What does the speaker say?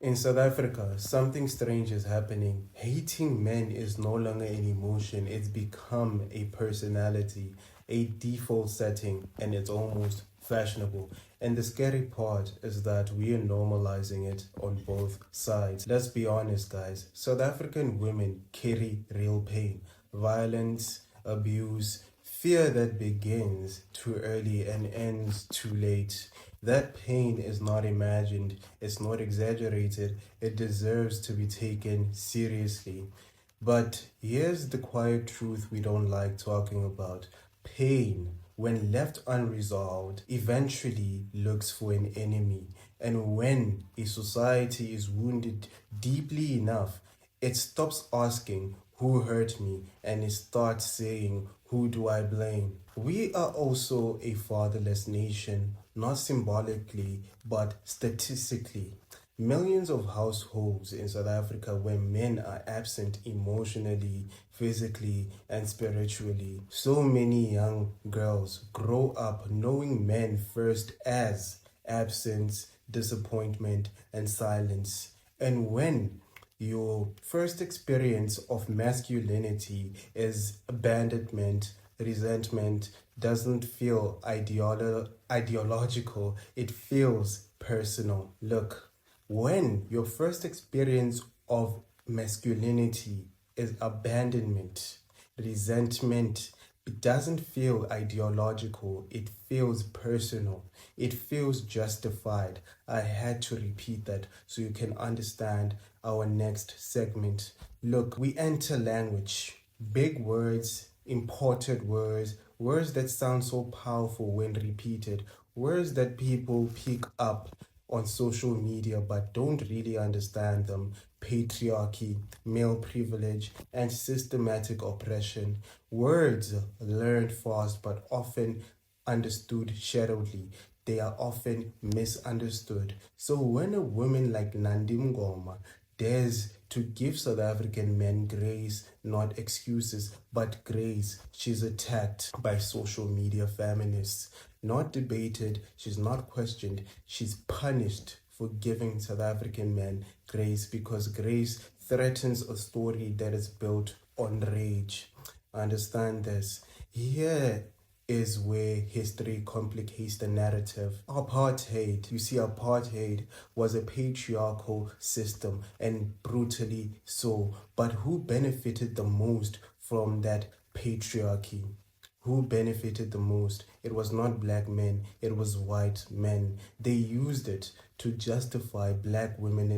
In South Africa, something strange is happening. Hating men is no longer an emotion, it's become a personality, a default setting, and it's almost fashionable. And the scary part is that we are normalizing it on both sides. Let's be honest, guys. South African women carry real pain, violence, abuse, fear that begins too early and ends too late. That pain is not imagined, it's not exaggerated, it deserves to be taken seriously. But here's the quiet truth we don't like talking about. Pain, when left unresolved, eventually looks for an enemy. And when a society is wounded deeply enough, it stops asking, "Who hurt me?" and it starts saying, "Who do I blame?" We are also a fatherless nation, not symbolically, but statistically. Millions of households in South Africa where men are absent emotionally, physically, and spiritually. So many young girls grow up knowing men first as absence, disappointment, and silence. And when your first experience of masculinity is abandonment, resentment, doesn't feel ideological, it feels personal. Look, when your first experience of masculinity is abandonment, resentment, it doesn't feel ideological, it feels personal, it feels justified. I had to repeat that so you can understand our next segment. Look, we enter language, big words, imported words, words that sound so powerful when repeated, words that people pick up on social media but don't really understand them. Patriarchy, male privilege, and systematic oppression. Words learned fast but often understood shallowly. They are often misunderstood. So when a woman like Nandi Ngoma dares to give South African men grace, not excuses, but grace, she's attacked by social media feminists. Not debated, she's not questioned, she's punished for giving South African men grace because grace threatens a story that is built on rage. Understand this. Here is where history complicates the narrative. Apartheid, you see, apartheid was a patriarchal system and brutally so. But who benefited the most from that patriarchy? Who benefited the most? It was not black men, it was white men. They used it to justify black women